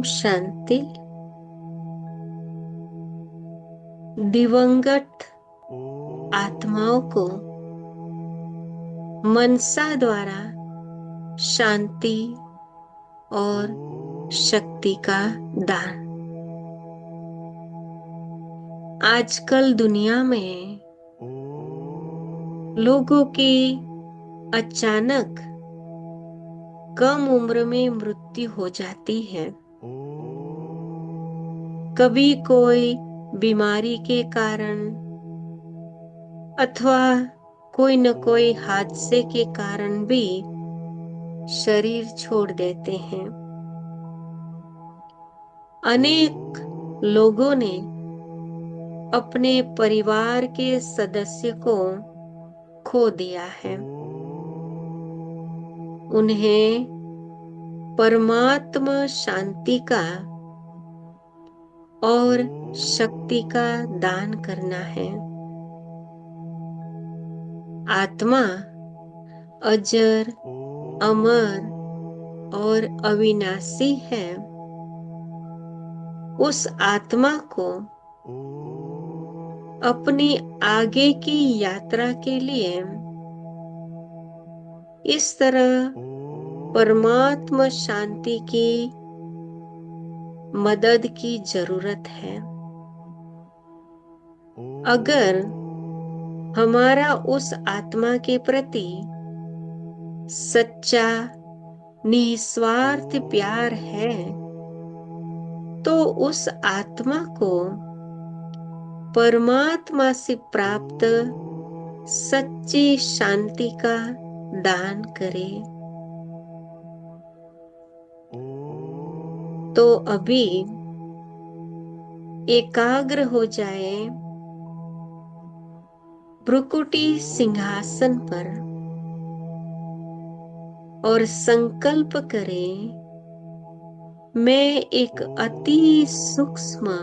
ओम शांति। दिवंगत आत्माओं को मनसा द्वारा शांति और शक्ति का दान। आजकल दुनिया में लोगों की अचानक कम उम्र में मृत्यु हो जाती है। कभी कोई बीमारी के कारण अथवा कोई न कोई हादसे के कारण भी शरीर छोड़ देते हैं। अनेक लोगों ने अपने परिवार के सदस्य को खो दिया है। उन्हें परमात्मा शांति का और शक्ति का दान करना है। आत्मा अजर, अमर और अविनाशी है। उस आत्मा को अपनी आगे की यात्रा के लिए इस तरह परमात्मा शांति की मदद की जरूरत है। अगर हमारा उस आत्मा के प्रति सच्चा निस्वार्थ प्यार है तो उस आत्मा को परमात्मा से प्राप्त सच्ची शांति का दान करें। तो अभी एकाग्र हो जाए, भ्रुकुटी सिंहासन पर, और संकल्प करें, मैं एक अति सूक्ष्म,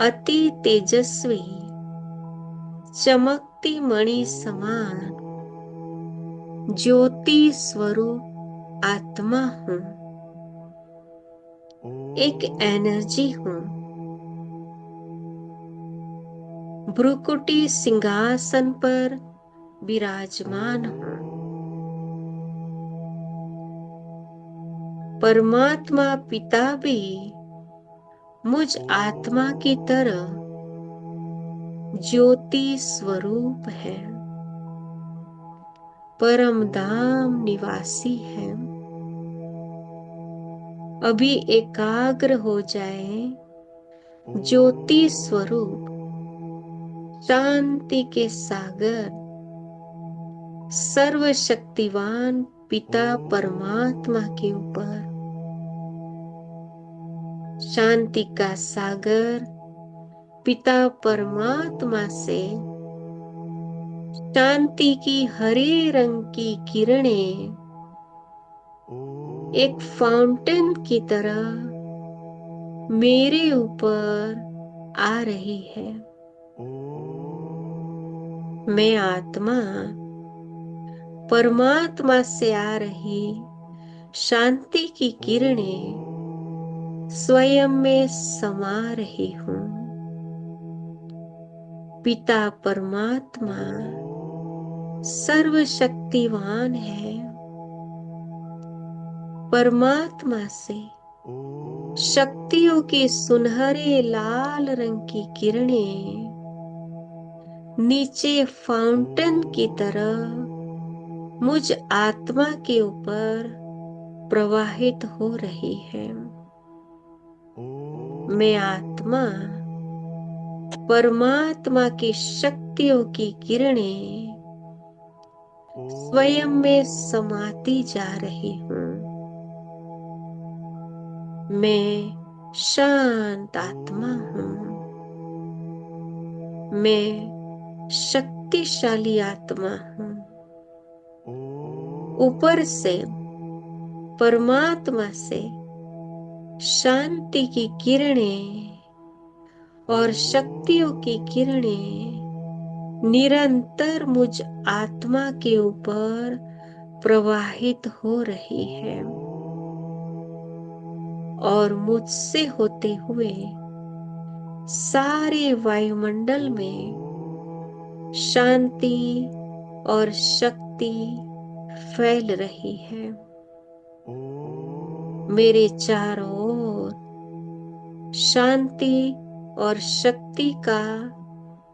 अति तेजस्वी, चमकती मणि समान ज्योति स्वरूप आत्मा हूँ। एक एनर्जी हूँ। भ्रुकुटी सिंहासन पर विराजमान हूँ। परमात्मा पिता भी मुझ आत्मा की तरह ज्योति स्वरूप है, परम धाम निवासी है। अभी एकाग्र हो जाए, ज्योति स्वरूप शांति के सागर सर्वशक्तिवान पिता परमात्मा के ऊपर, शांति का सागर पिता परमात्मा से शांति की हरे रंग की किरणें एक फाउंटेन की तरह मेरे ऊपर आ रही है। मैं आत्मा परमात्मा से आ रही शांति की किरणें स्वयं में समा रही हूँ। पिता परमात्मा सर्वशक्तिवान है। परमात्मा से शक्तियों के सुनहरे लाल रंग की किरणें नीचे फाउंटेन की तरह मुझ आत्मा के ऊपर प्रवाहित हो रही है। मैं आत्मा परमात्मा की शक्तियों की किरणें स्वयं में समाती जा रही हूँ। मैं शांत आत्मा हूँ। मैं शक्तिशाली आत्मा हूँ। ऊपर से परमात्मा से शांति की किरणें और शक्तियों की किरणें निरंतर मुझ आत्मा के ऊपर प्रवाहित हो रही है। और मुझसे होते हुए सारे वायुमंडल में शांति और शक्ति फैल रही है। मेरे चारों ओर शांति और शक्ति का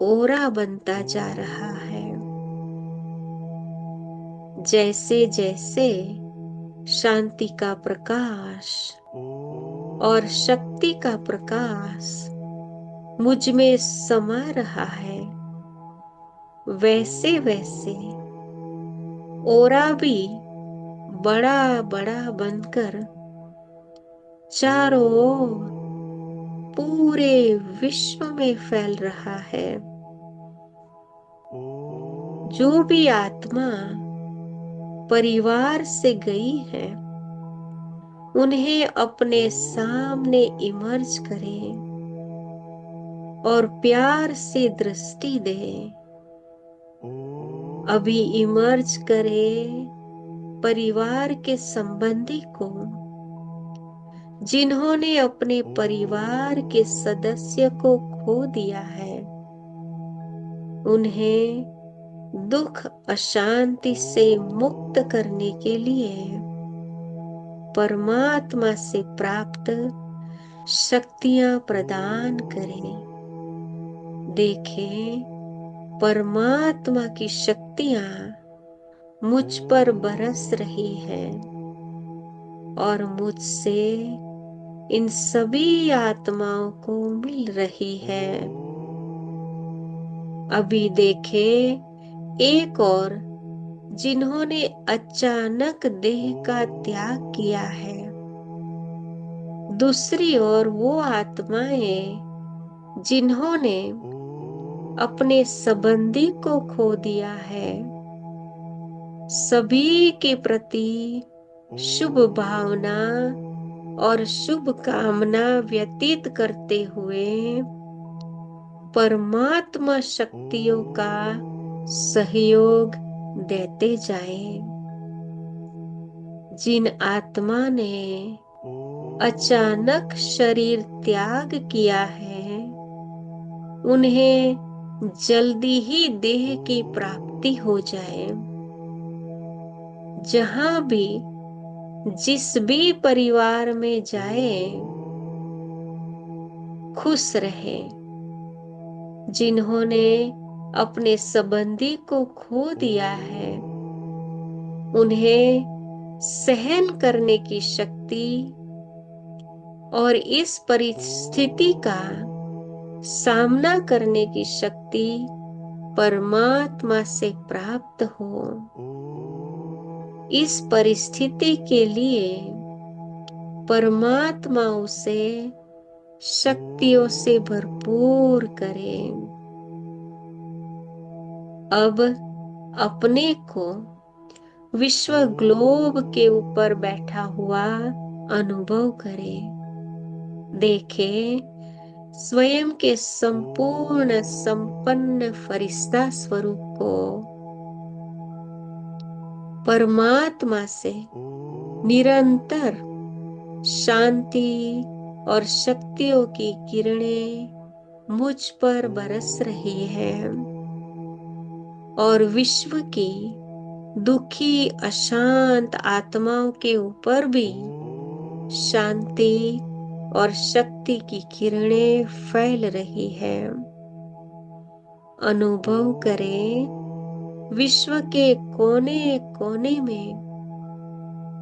ओरा बनता जा रहा है। जैसे जैसे शांति का प्रकाश और शक्ति का प्रकाश मुझ में समा रहा है, वैसे वैसे ओरा भी बड़ा बड़ा बनकर चारों ओर पूरे विश्व में फैल रहा है। जो भी आत्मा परिवार से गई है, उन्हें अपने सामने इमर्ज करें और प्यार से दृष्टि दें। अभी इमर्ज करें परिवार के संबंधी को, जिन्होंने अपने परिवार के सदस्य को खो दिया है। उन्हें दुख अशांति से मुक्त करने के लिए परमात्मा से प्राप्त शक्तियां प्रदान करें। देखें, परमात्मा की शक्तियां मुझ पर बरस रही है और मुझसे इन सभी आत्माओं को मिल रही है। अभी देखें, एक और जिन्होंने अचानक देह का त्याग किया है, दूसरी ओर वो आत्माएं जिन्होंने अपने संबंधी को खो दिया है। सभी के प्रति शुभ भावना और शुभ कामना व्यतीत करते हुए परमात्मा शक्तियों का सहयोग देते जाएं। जिन आत्मा ने अचानक शरीर त्याग किया है, उन्हें जल्दी ही देह की प्राप्ति हो जाए। जहां भी जिस भी परिवार में जाए, खुश रहे। जिन्होंने अपने संबंधी को खो दिया है, उन्हें सहन करने की शक्ति और इस परिस्थिति का सामना करने की शक्ति परमात्मा से प्राप्त हो। इस परिस्थिति के लिए परमात्मा उसे शक्तियों से भरपूर करे। अब अपने को विश्व ग्लोब के ऊपर बैठा हुआ अनुभव करें। देखें, स्वयं के संपूर्ण संपन्न फरिश्ता स्वरूप को परमात्मा से निरंतर शांति और शक्तियों की किरणें मुझ पर बरस रही है और विश्व की दुखी अशांत आत्माओं के ऊपर भी शांति और शक्ति की किरणें फैल रही है। अनुभव करें, विश्व के कोने कोने में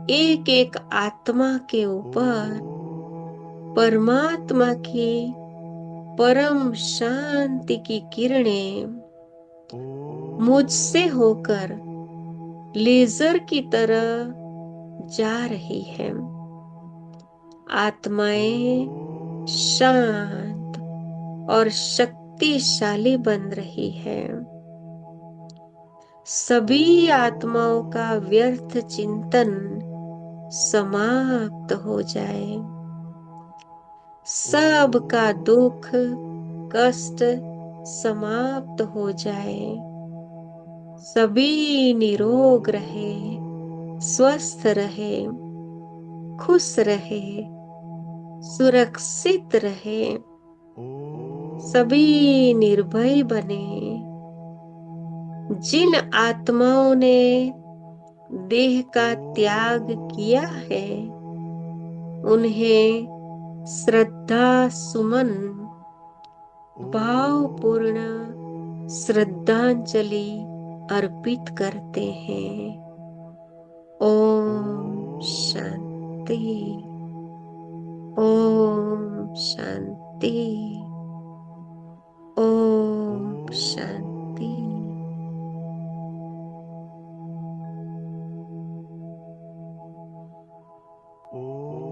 एक एक आत्मा के ऊपर परमात्मा की परम शांति की किरणें मुझसे होकर लेजर की तरह जा रही है। आत्माएं शांत और शक्तिशाली बन रही है। सभी आत्माओं का व्यर्थ चिंतन समाप्त हो जाए। सबका दुख कष्ट समाप्त हो जाए। सभी निरोग रहे, स्वस्थ रहे, खुश रहे, सुरक्षित रहे, सभी निर्भय बने। जिन आत्माओं ने देह का त्याग किया है, उन्हें श्रद्धा सुमन, भावपूर्ण श्रद्धांजलि अर्पित करते हैं। ओम शांति। ओम शांति।